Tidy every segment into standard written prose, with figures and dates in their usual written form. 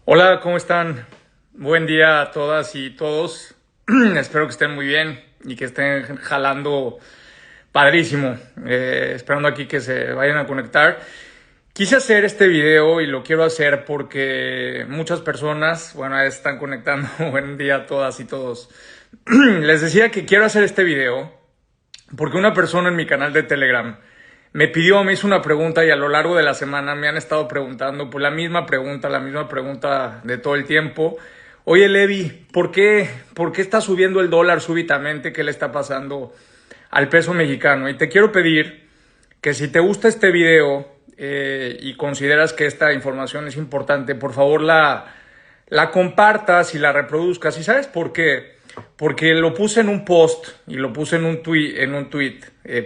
Hola, ¿cómo están? Buen día a todas y todos. Espero que estén muy bien y que estén jalando padrísimo. Esperando aquí que se vayan a conectar. Quise hacer este video y lo quiero hacer porque muchas personas, bueno, están conectando. Buen día a todas y todos. Les decía que quiero hacer este video porque una persona en mi canal de Telegram me hizo una pregunta y a lo largo de la semana me han estado preguntando pues la misma pregunta de todo el tiempo. Oye, Levi, ¿por qué está subiendo el dólar súbitamente? ¿Qué le está pasando al peso mexicano? Y te quiero pedir que si te gusta este video y consideras que esta información es importante, por favor la compartas y la reproduzcas. ¿Y sabes por qué? Porque lo puse en un post y lo puse en un tweet,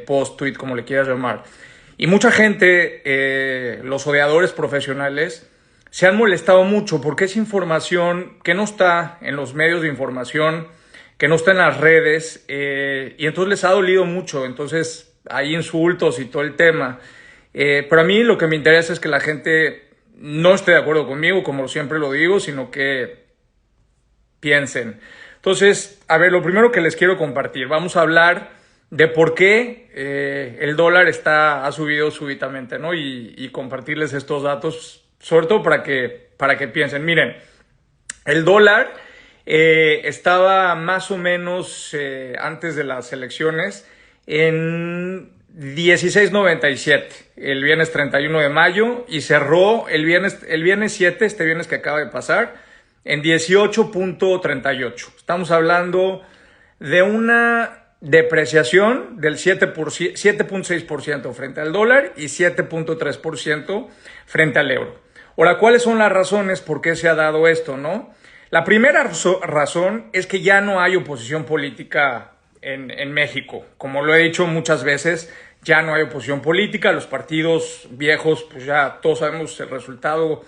post, tweet, como le quieras llamar. Y mucha gente, los odiadores profesionales, se han molestado mucho porque es información que no está en los medios de información, que no está en las redes, y entonces les ha dolido mucho. Entonces hay insultos y todo el tema. Pero a mí lo que me interesa es que la gente no esté de acuerdo conmigo, como siempre lo digo, sino que piensen. Entonces, a ver, lo primero que les quiero compartir, vamos a hablar de por qué el dólar ha subido súbitamente, ¿no? Y compartirles estos datos, sobre todo para que piensen. Miren, el dólar estaba más o menos antes de las elecciones en 16.97 el viernes 31 de mayo y cerró el viernes 7, este viernes que acaba de pasar, en 18.38. Estamos hablando de una depreciación del 7.6% frente al dólar y 7.3% frente al euro. Ahora, ¿cuáles son las razones por qué se ha dado esto, no? La primera razón es que ya no hay oposición política en México. Como lo he dicho muchas veces, ya no hay oposición política. Los partidos viejos, pues ya todos sabemos el resultado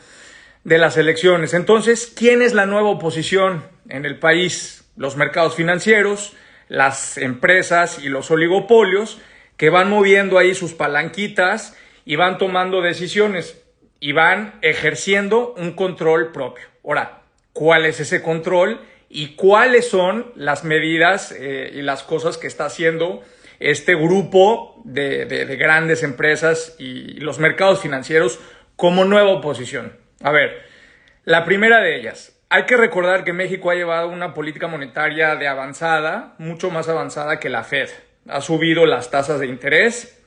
de las elecciones. Entonces, ¿quién es la nueva oposición en el país? Los mercados financieros, las empresas y los oligopolios que van moviendo ahí sus palanquitas y van tomando decisiones y van ejerciendo un control propio. Ahora, ¿cuál es ese control y cuáles son las medidas y las cosas que está haciendo este grupo de grandes empresas y los mercados financieros como nueva oposición? A ver, la primera de ellas, hay que recordar que México ha llevado una política monetaria de avanzada, mucho más avanzada que la Fed. Ha subido las tasas de interés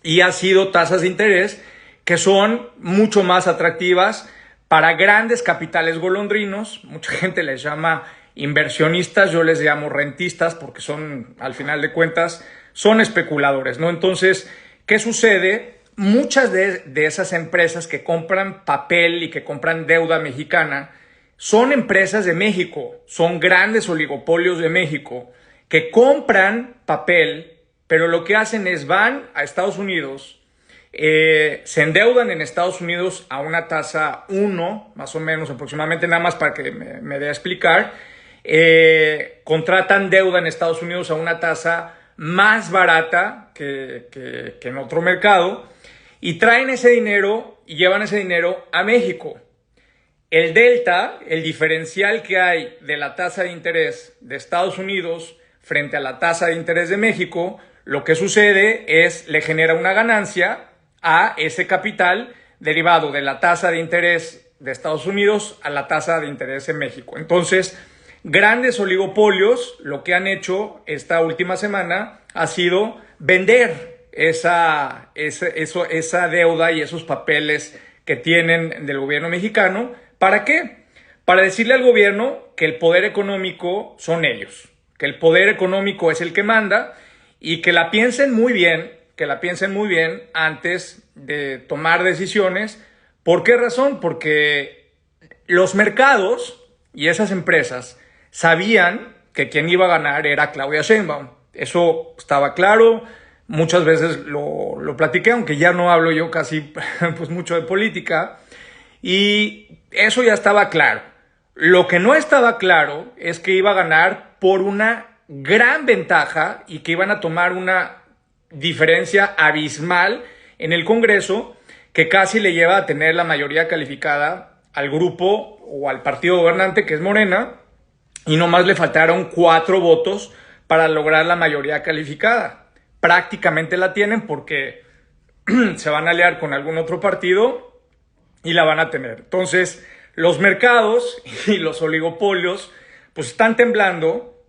y ha sido tasas de interés que son mucho más atractivas para grandes capitales golondrinos. Mucha gente les llama inversionistas, yo les llamo rentistas porque son, al final de cuentas, son especuladores, ¿no? Entonces, ¿qué sucede? Muchas de esas empresas que compran papel y que compran deuda mexicana son empresas de México, son grandes oligopolios de México que compran papel, pero lo que hacen es van a Estados Unidos, se endeudan en Estados Unidos a una tasa 1, más o menos aproximadamente, nada más para que me dé a explicar, contratan deuda en Estados Unidos a una tasa más barata que en otro mercado, y traen ese dinero y llevan ese dinero a México. El delta, el diferencial que hay de la tasa de interés de Estados Unidos frente a la tasa de interés de México, lo que sucede es le genera una ganancia a ese capital derivado de la tasa de interés de Estados Unidos a la tasa de interés en México. Entonces, grandes oligopolios lo que han hecho esta última semana ha sido vender esa deuda y esos papeles que tienen del gobierno mexicano. ¿Para qué? Para decirle al gobierno que el poder económico son ellos, que el poder económico es el que manda y que la piensen muy bien antes de tomar decisiones. ¿Por qué razón? Porque los mercados y esas empresas sabían que quien iba a ganar era Claudia Sheinbaum. Eso estaba claro. Muchas veces lo platiqué, aunque ya no hablo yo casi pues mucho de política, y eso ya estaba claro. Lo que no estaba claro es que iba a ganar por una gran ventaja y que iban a tomar una diferencia abismal en el Congreso que casi le lleva a tener la mayoría calificada al grupo o al partido gobernante, que es Morena, y nomás le faltaron 4 votos para lograr la mayoría calificada. Prácticamente la tienen porque se van a aliar con algún otro partido y la van a tener. Entonces, los mercados y los oligopolios pues están temblando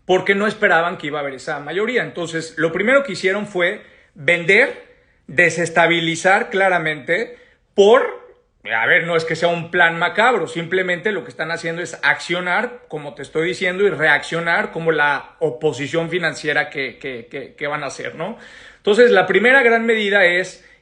porque no esperaban que iba a haber esa mayoría. Entonces, lo primero que hicieron fue vender, desestabilizar claramente no es que sea un plan macabro, simplemente lo que están haciendo es accionar, como te estoy diciendo, y reaccionar como la oposición financiera que van a hacer, ¿no? Entonces, la primera gran medida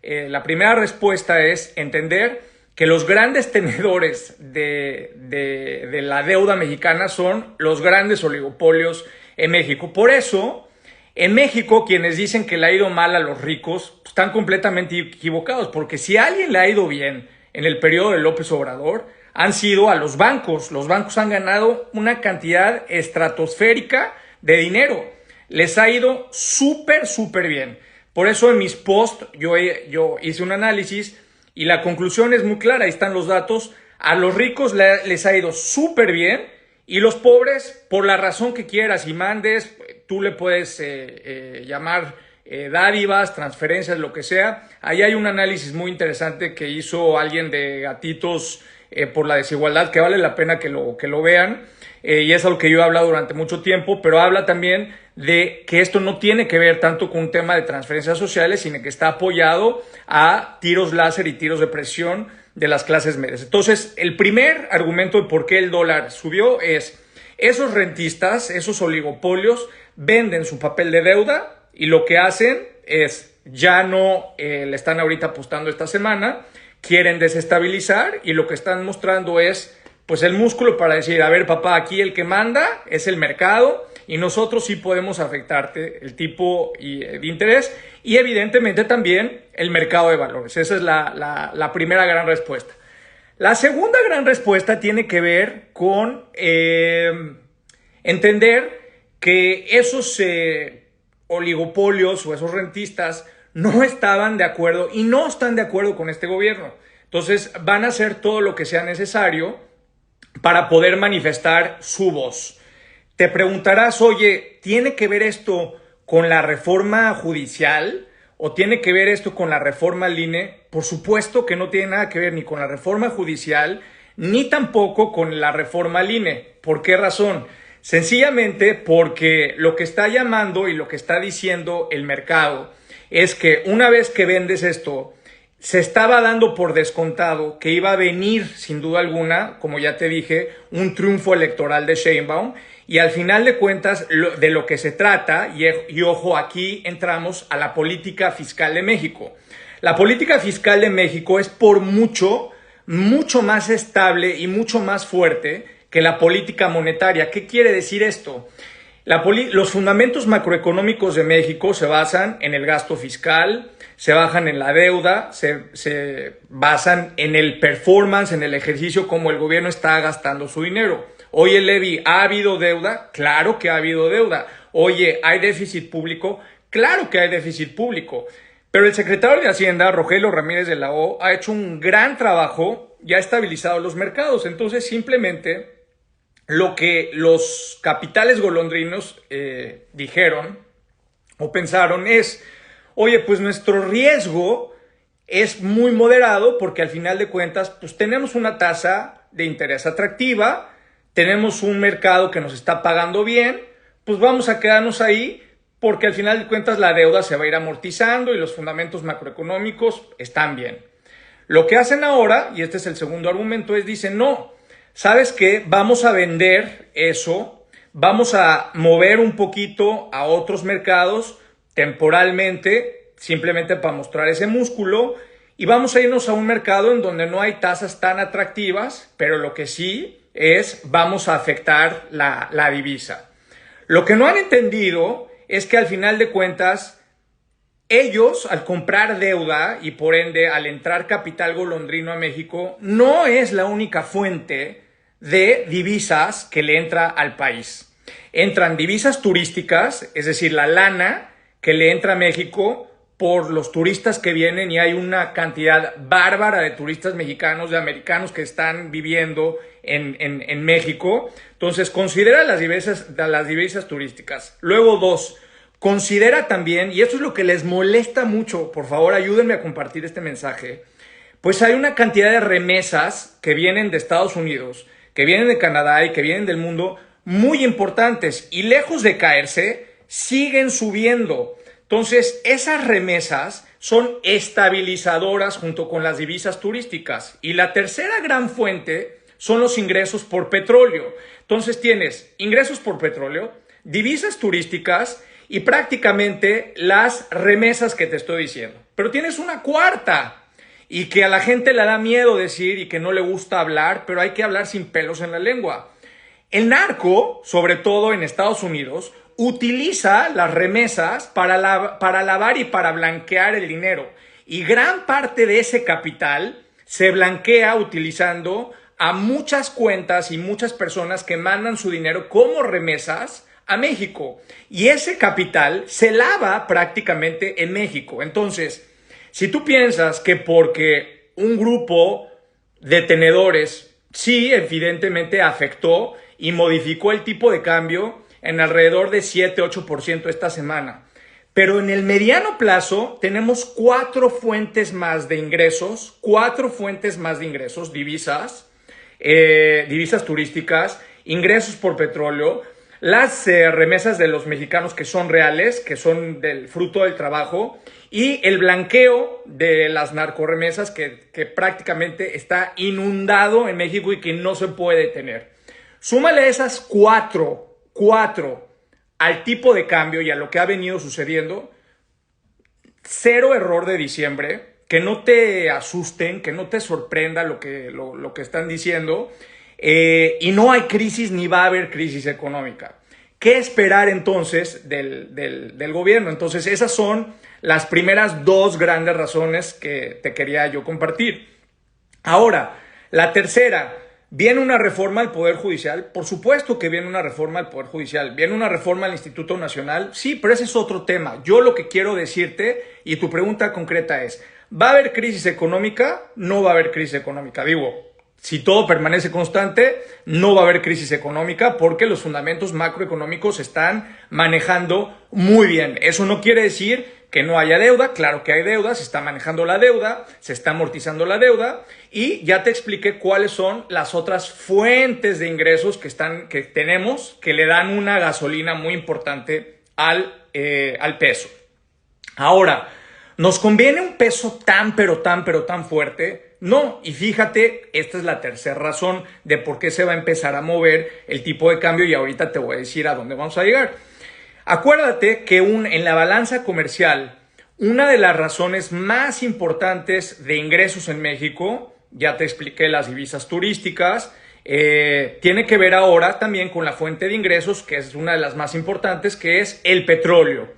la primera respuesta es entender que los grandes tenedores de la deuda mexicana son los grandes oligopolios en México. Por eso, en México, quienes dicen que le ha ido mal a los ricos están completamente equivocados, porque si a alguien le ha ido bien en el periodo de López Obrador, han sido a los bancos. Los bancos han ganado una cantidad estratosférica de dinero. Les ha ido súper, súper bien. Por eso en mis posts yo hice un análisis y la conclusión es muy clara. Ahí están los datos. A los ricos les ha ido súper bien y los pobres, por la razón que quieras y mandes, tú le puedes llamar dádivas, transferencias, lo que sea. Ahí hay un análisis muy interesante que hizo alguien de Gatitos por la Desigualdad, que vale la pena que lo vean. Y es algo que yo he hablado durante mucho tiempo, pero habla también de que esto no tiene que ver tanto con un tema de transferencias sociales, sino que está apoyado a tiros láser y tiros de presión de las clases medias. Entonces, el primer argumento de por qué el dólar subió es esos rentistas, esos oligopolios, venden su papel de deuda y lo que hacen es, ya no le están ahorita apostando esta semana, quieren desestabilizar y lo que están mostrando es pues el músculo para decir, a ver papá, aquí el que manda es el mercado y nosotros sí podemos afectarte el tipo de interés y evidentemente también el mercado de valores. Esa es la primera gran respuesta. La segunda gran respuesta tiene que ver con entender que esos oligopolios o esos rentistas no estaban de acuerdo y no están de acuerdo con este gobierno. Entonces van a hacer todo lo que sea necesario para poder manifestar su voz. Te preguntarás, oye, ¿tiene que ver esto con la reforma judicial o tiene que ver esto con la reforma al INE? Por supuesto que no tiene nada que ver ni con la reforma judicial ni tampoco con la reforma al INE. ¿Por qué razón? Sencillamente porque lo que está llamando y lo que está diciendo el mercado es que una vez que vendes esto, se estaba dando por descontado que iba a venir, sin duda alguna, como ya te dije, un triunfo electoral de Sheinbaum. Y al final de cuentas, de lo que se trata, y ojo, aquí entramos a la política fiscal de México. La política fiscal de México es por mucho más estable y mucho más fuerte que la política monetaria. ¿Qué quiere decir esto? Los fundamentos macroeconómicos de México se basan en el gasto fiscal, se basan en la deuda, se basan en el performance, en el ejercicio como el gobierno está gastando su dinero. Oye, Levi, ¿ha habido deuda? Claro que ha habido deuda. Oye, ¿hay déficit público? Claro que hay déficit público. Pero el secretario de Hacienda, Rogelio Ramírez de la O, ha hecho un gran trabajo y ha estabilizado los mercados. Entonces, simplemente lo que los capitales golondrinos dijeron o pensaron es, oye, pues nuestro riesgo es muy moderado porque al final de cuentas pues tenemos una tasa de interés atractiva, tenemos un mercado que nos está pagando bien, pues vamos a quedarnos ahí porque al final de cuentas la deuda se va a ir amortizando y los fundamentos macroeconómicos están bien. Lo que hacen ahora, y este es el segundo argumento, es dicen, no, ¿sabes qué? Vamos a vender eso, vamos a mover un poquito a otros mercados temporalmente, simplemente para mostrar ese músculo, y vamos a irnos a un mercado en donde no hay tasas tan atractivas, pero lo que sí es, vamos a afectar la divisa. Lo que no han entendido es que al final de cuentas, ellos, al comprar deuda y por ende al entrar capital golondrino a México, no es la única fuente de divisas que le entra al país. Entran divisas turísticas, es decir, la lana que le entra a México por los turistas que vienen, y hay una cantidad bárbara de turistas mexicanos, de americanos que están viviendo en México. Entonces, considera las divisas turísticas. Luego, dos, considera también, y esto es lo que les molesta mucho, por favor ayúdenme a compartir este mensaje, pues hay una cantidad de remesas que vienen de Estados Unidos, que vienen de Canadá y que vienen del mundo muy importantes, y lejos de caerse, siguen subiendo. Entonces, esas remesas son estabilizadoras junto con las divisas turísticas. Y la tercera gran fuente son los ingresos por petróleo. Entonces tienes ingresos por petróleo, divisas turísticas y prácticamente las remesas que te estoy diciendo. Pero tienes una cuarta, y que a la gente le da miedo decir y que no le gusta hablar, pero hay que hablar sin pelos en la lengua. El narco, sobre todo en Estados Unidos, utiliza las remesas para lavar y para blanquear el dinero. Y gran parte de ese capital se blanquea utilizando a muchas cuentas y muchas personas que mandan su dinero como remesas a México. Y ese capital se lava prácticamente en México. Entonces, si tú piensas que porque un grupo de tenedores sí evidentemente afectó y modificó el tipo de cambio en alrededor de 7-8% esta semana, pero en el mediano plazo tenemos cuatro fuentes más de ingresos, divisas turísticas, ingresos por petróleo, las remesas de los mexicanos que son reales, que son del fruto del trabajo, y el blanqueo de las narcoremesas que prácticamente está inundado en México y que no se puede detener. Súmale esas cuatro al tipo de cambio y a lo que ha venido sucediendo. Cero error de diciembre, que no te asusten, que no te sorprenda lo que están diciendo, y no hay crisis ni va a haber crisis económica. ¿Qué esperar entonces del gobierno? Entonces, esas son las primeras dos grandes razones que te quería yo compartir. Ahora, la tercera, ¿viene una reforma al Poder Judicial? Por supuesto que viene una reforma al Poder Judicial. ¿Viene una reforma al Instituto Nacional? Sí, pero ese es otro tema. Yo lo que quiero decirte, y tu pregunta concreta es, ¿va a haber crisis económica? No va a haber crisis económica. Digo, si todo permanece constante, no va a haber crisis económica porque los fundamentos macroeconómicos se están manejando muy bien. Eso no quiere decir que no haya deuda. Claro que hay deuda, se está manejando la deuda, se está amortizando la deuda, y ya te expliqué cuáles son las otras fuentes de ingresos que tenemos, que le dan una gasolina muy importante al peso. Ahora, ¿nos conviene un peso tan fuerte? No, y fíjate, esta es la tercera razón de por qué se va a empezar a mover el tipo de cambio, y ahorita te voy a decir a dónde vamos a llegar. Acuérdate que en la balanza comercial, una de las razones más importantes de ingresos en México, ya te expliqué las divisas turísticas, tiene que ver ahora también con la fuente de ingresos, que es una de las más importantes, que es el petróleo.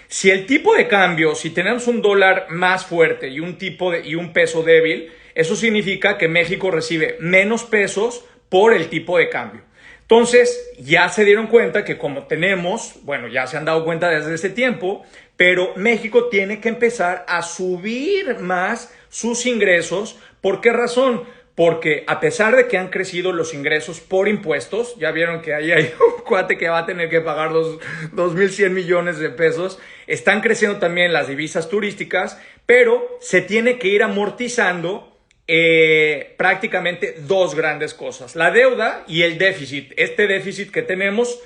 Si el tipo de cambio, si tenemos un dólar más fuerte y un peso débil, eso significa que México recibe menos pesos por el tipo de cambio. Entonces, ya se dieron cuenta que como ya se han dado cuenta desde ese tiempo, pero México tiene que empezar a subir más sus ingresos. ¿Por qué razón? Porque a pesar de que han crecido los ingresos por impuestos, ya vieron que ahí hay un cuate que va a tener que pagar 2.100 millones de pesos, están creciendo también las divisas turísticas, pero se tiene que ir amortizando prácticamente dos grandes cosas: la deuda y el déficit. Este déficit que tenemos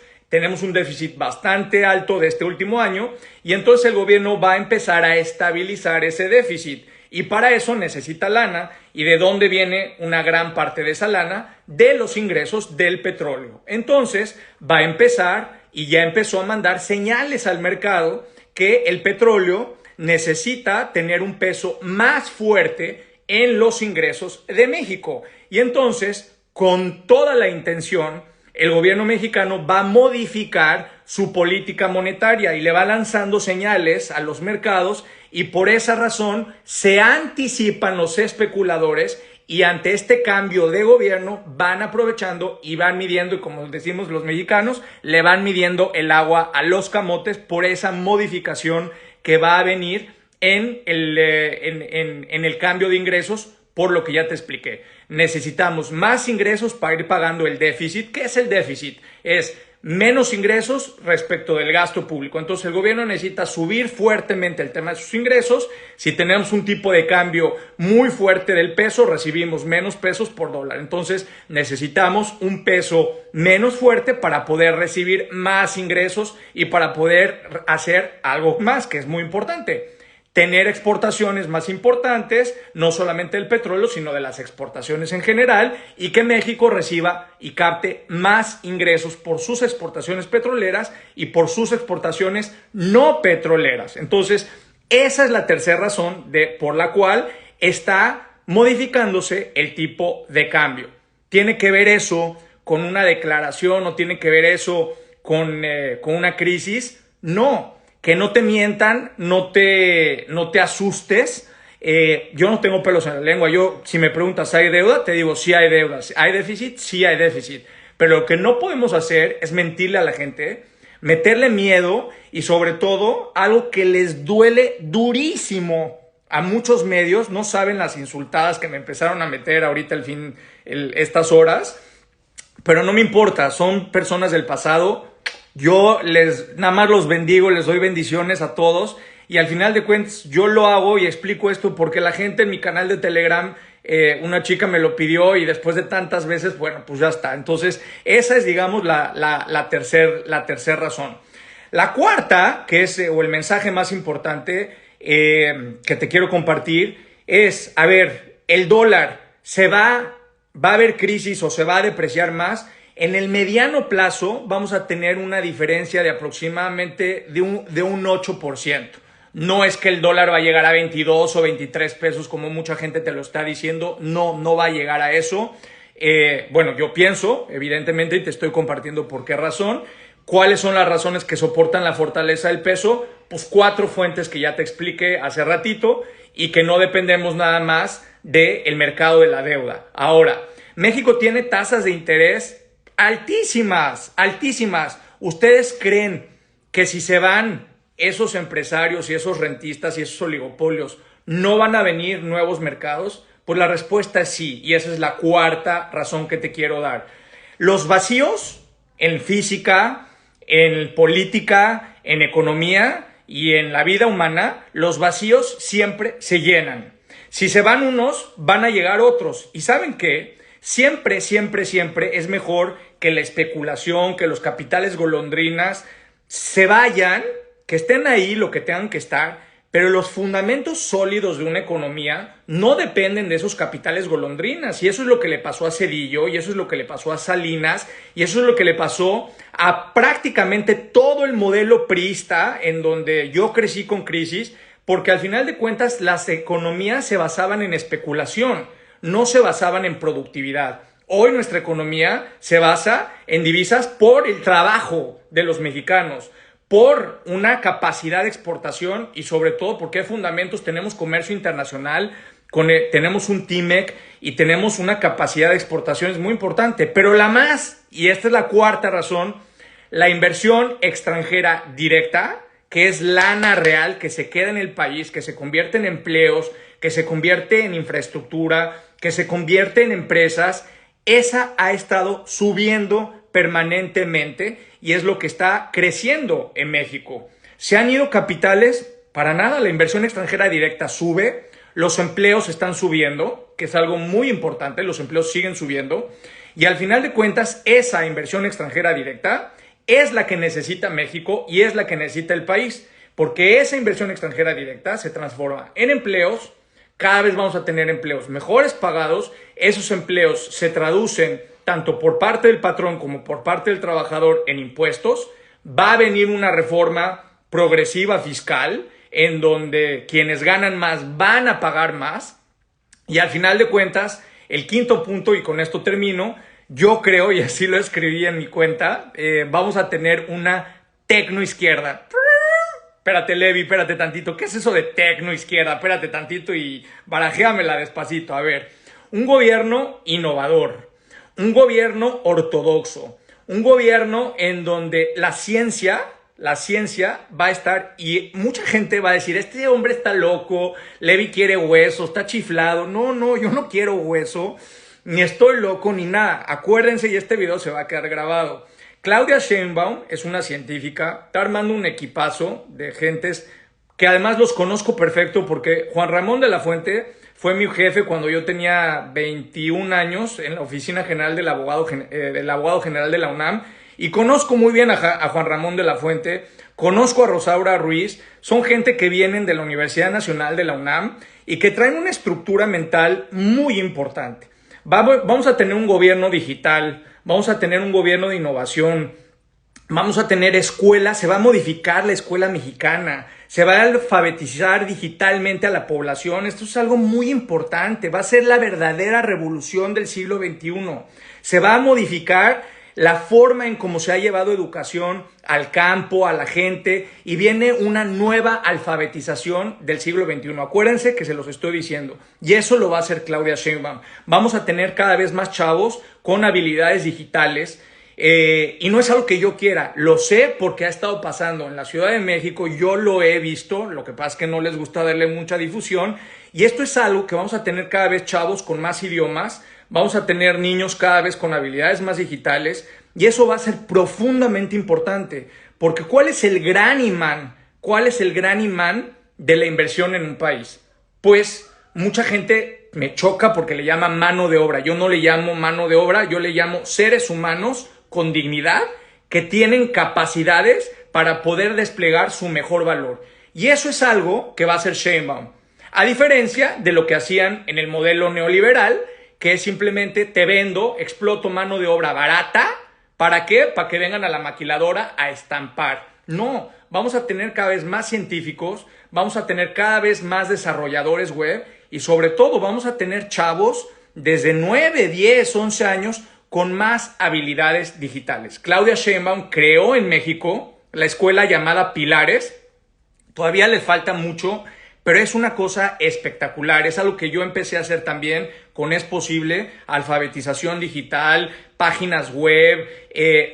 un déficit bastante alto de este último año, y entonces el gobierno va a empezar a estabilizar ese déficit, y para eso necesita lana. ¿Y de dónde viene una gran parte de esa lana? De los ingresos del petróleo. Entonces va a empezar, y ya empezó a mandar señales al mercado, que el petróleo necesita tener un peso más fuerte en los ingresos de México. Y entonces, con toda la intención, el gobierno mexicano va a modificar su política monetaria y le va lanzando señales a los mercados, y por esa razón se anticipan los especuladores, y ante este cambio de gobierno van aprovechando y van midiendo, y como decimos los mexicanos, le van midiendo el agua a los camotes por esa modificación que va a venir en el cambio de ingresos, por lo que ya te expliqué. Necesitamos más ingresos para ir pagando el déficit. ¿Qué es el déficit? Es menos ingresos respecto del gasto público. Entonces el gobierno necesita subir fuertemente el tema de sus ingresos. Si tenemos un tipo de cambio muy fuerte del peso, recibimos menos pesos por dólar. Entonces necesitamos un peso menos fuerte para poder recibir más ingresos y para poder hacer algo más, que es muy importante. Tener exportaciones más importantes, no solamente del petróleo, sino de las exportaciones en general, y que México reciba y capte más ingresos por sus exportaciones petroleras y por sus exportaciones no petroleras. Entonces, esa es la tercera razón por la cual está modificándose el tipo de cambio. ¿Tiene que ver eso con una declaración o tiene que ver eso con una crisis? No. Que no te mientan, no te asustes. Yo no tengo pelos en la lengua. Si me preguntas, ¿hay deuda? Te digo, sí hay deuda. ¿Hay déficit? Sí hay déficit. Pero lo que no podemos hacer es mentirle a la gente, meterle miedo y sobre todo algo que les duele durísimo a muchos medios. No saben las insultadas que me empezaron a meter ahorita estas horas. Pero no me importa, son personas del pasado. Yo nada más los bendigo, les doy bendiciones a todos y al final de cuentas yo lo hago y explico esto porque la gente en mi canal de Telegram, una chica me lo pidió y después de tantas veces, bueno, pues ya está. Entonces esa es, digamos, la tercera razón. La cuarta, que es o el mensaje más importante que te quiero compartir es, a ver, el dólar va a haber crisis o se va a depreciar más. En el mediano plazo vamos a tener una diferencia de aproximadamente de un 8%. No es que el dólar va a llegar a 22 o 23 pesos como mucha gente te lo está diciendo. No va a llegar a eso. Bueno, yo pienso, evidentemente, y te estoy compartiendo por qué razón. ¿Cuáles son las razones que soportan la fortaleza del peso? Pues 4 fuentes que ya te expliqué hace ratito y que no dependemos nada más del mercado de la deuda. Ahora, México tiene tasas de interés altísimas, altísimas. ¿Ustedes creen que si se van esos empresarios y esos rentistas y esos oligopolios, no van a venir nuevos mercados? Pues la respuesta es sí, y esa es la cuarta razón que te quiero dar. Los vacíos en física, en política, en economía y en la vida humana, los vacíos siempre se llenan. Si se van unos, van a llegar otros. ¿Y saben qué? Siempre, siempre, siempre es mejor que la especulación, que los capitales golondrinas se vayan, que estén ahí lo que tengan que estar, pero los fundamentos sólidos de una economía no dependen de esos capitales golondrinas. Y eso es lo que le pasó a Zedillo, y eso es lo que le pasó a Salinas, y eso es lo que le pasó a prácticamente todo el modelo priista en donde yo crecí con crisis, porque al final de cuentas las economías se basaban en especulación, no se basaban en productividad. Hoy nuestra economía se basa en divisas por el trabajo de los mexicanos, por una capacidad de exportación y sobre todo porque hay fundamentos. Tenemos comercio internacional, tenemos un TIMEC y tenemos una capacidad de exportaciones muy importante. Pero y esta es la cuarta razón, la inversión extranjera directa, que es lana real que se queda en el país, que se convierte en empleos, que se convierte en infraestructura, que se convierte en empresas. Esa ha estado subiendo permanentemente y es lo que está creciendo en México. ¿Se han ido capitales? Para nada, la inversión extranjera directa sube, los empleos están subiendo, que es algo muy importante, los empleos siguen subiendo y al final de cuentas esa inversión extranjera directa es la que necesita México y es la que necesita el país, porque esa inversión extranjera directa se transforma en empleos. Cada vez vamos a tener empleos mejores pagados. Esos empleos se traducen tanto por parte del patrón como por parte del trabajador en impuestos. Va a venir una reforma progresiva fiscal en donde quienes ganan más van a pagar más. Y al final de cuentas, el quinto punto, y con esto termino, yo creo, y así lo escribí en mi cuenta, vamos a tener una tecnoizquierda. Espérate, Levi, espérate tantito. ¿Qué es eso de tecnoizquierda? Espérate tantito y barajéamela despacito. A ver, un gobierno innovador, un gobierno ortodoxo, un gobierno en donde la ciencia la ciencia va a estar, y mucha gente va a decir, este hombre está loco, Levi quiere hueso, está chiflado. No, yo no quiero hueso, ni estoy loco, ni nada. Acuérdense, y este video se va a quedar grabado. Claudia Sheinbaum es una científica, está armando un equipazo de gentes que además los conozco perfecto porque Juan Ramón de la Fuente fue mi jefe cuando yo tenía 21 años en la oficina general del abogado general de la UNAM, y conozco muy bien a Juan Ramón de la Fuente, conozco a Rosaura Ruiz. Son gente que vienen de la Universidad Nacional de la UNAM y que traen una estructura mental muy importante. Vamos a tener un gobierno digital, vamos a tener un gobierno de innovación, vamos a tener escuelas, se va a modificar la escuela mexicana, se va a alfabetizar digitalmente a la población. Esto es algo muy importante, va a ser la verdadera revolución del siglo XXI. Se va a modificar la forma en cómo se ha llevado educación al campo, a la gente, y viene una nueva alfabetización del siglo XXI. Acuérdense que se los estoy diciendo, y eso lo va a hacer Claudia Sheinbaum. Vamos a tener cada vez más chavos con habilidades digitales, y no es algo que yo quiera, lo sé porque ha estado pasando en la Ciudad de México, yo lo he visto, lo que pasa es que no les gusta darle mucha difusión, y esto es algo que vamos a tener cada vez chavos con más idiomas, vamos a tener niños cada vez con habilidades más digitales, y eso va a ser profundamente importante, porque ¿cuál es el gran imán? ¿Cuál es el gran imán de la inversión en un país? Pues mucha gente me choca porque le llama mano de obra. Yo no le llamo mano de obra, yo le llamo seres humanos con dignidad que tienen capacidades para poder desplegar su mejor valor. Y eso es algo que va a hacer Sheinbaum, a diferencia de lo que hacían en el modelo neoliberal, que es simplemente te vendo, exploto mano de obra barata. ¿Para qué? Para que vengan a la maquiladora a estampar. No, vamos a tener cada vez más científicos, vamos a tener cada vez más desarrolladores web, y sobre todo vamos a tener chavos desde 9, 10, 11 años con más habilidades digitales. Claudia Sheinbaum creó en México la escuela llamada Pilares. Todavía le falta mucho, pero es una cosa espectacular. Es algo que yo empecé a hacer también con Es Posible, alfabetización digital, páginas web,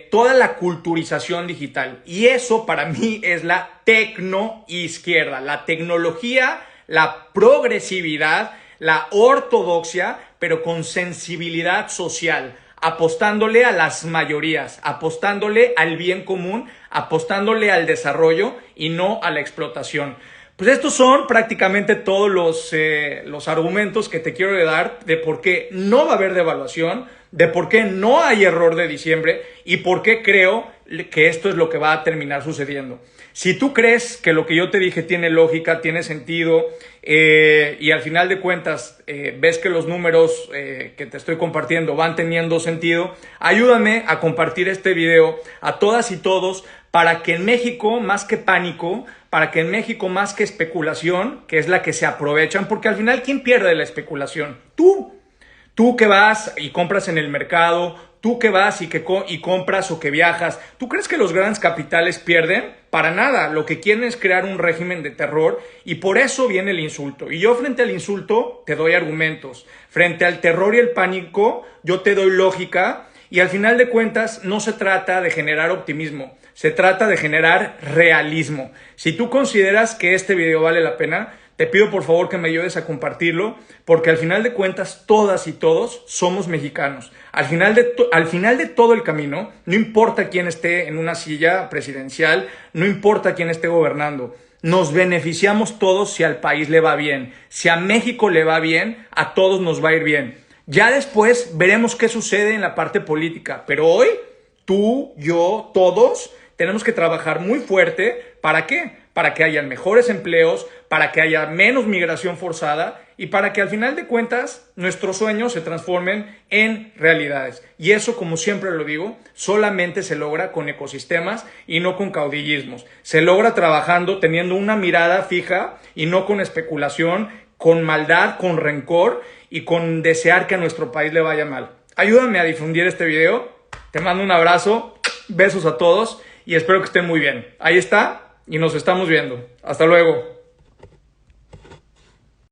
toda la culturización digital. Y eso para mí es la tecnoizquierda, la tecnología, la progresividad, la ortodoxia, pero con sensibilidad social, apostándole a las mayorías, apostándole al bien común, apostándole al desarrollo y no a la explotación. Pues estos son prácticamente todos los argumentos que te quiero dar de por qué no va a haber devaluación, de por qué no hay error de diciembre y por qué creo que esto es lo que va a terminar sucediendo. Si tú crees que lo que yo te dije tiene lógica, tiene sentido, y al final de cuentas ves que los números que te estoy compartiendo van teniendo sentido, ayúdame a compartir este video a todas y todos para que en México, más que pánico, para que en México más que especulación, que es la que se aprovechan, porque al final, ¿quién pierde de la especulación? Tú que vas y compras en el mercado, tú que vas y compras o que viajas, ¿tú crees que los grandes capitales pierden? Para nada, lo que quieren es crear un régimen de terror, y por eso viene el insulto. Y yo frente al insulto te doy argumentos, frente al terror y el pánico yo te doy lógica, y al final de cuentas no se trata de generar optimismo, se trata de generar realismo. Si tú consideras que este video vale la pena, te pido por favor que me ayudes a compartirlo, porque al final de cuentas todas y todos somos mexicanos. Al final de todo el camino, no importa quién esté en una silla presidencial, no importa quién esté gobernando, nos beneficiamos todos si al país le va bien. Si a México le va bien, a todos nos va a ir bien. Ya después veremos qué sucede en la parte política, pero hoy tú, yo, todos tenemos que trabajar muy fuerte. ¿Para qué? Para que haya mejores empleos, para que haya menos migración forzada y para que al final de cuentas nuestros sueños se transformen en realidades. Y eso, como siempre lo digo, solamente se logra con ecosistemas y no con caudillismos. Se logra trabajando, teniendo una mirada fija y no con especulación, con maldad, con rencor y con desear que a nuestro país le vaya mal. Ayúdame a difundir este video. Te mando un abrazo, besos a todos y espero que estén muy bien. Ahí está y nos estamos viendo. Hasta luego.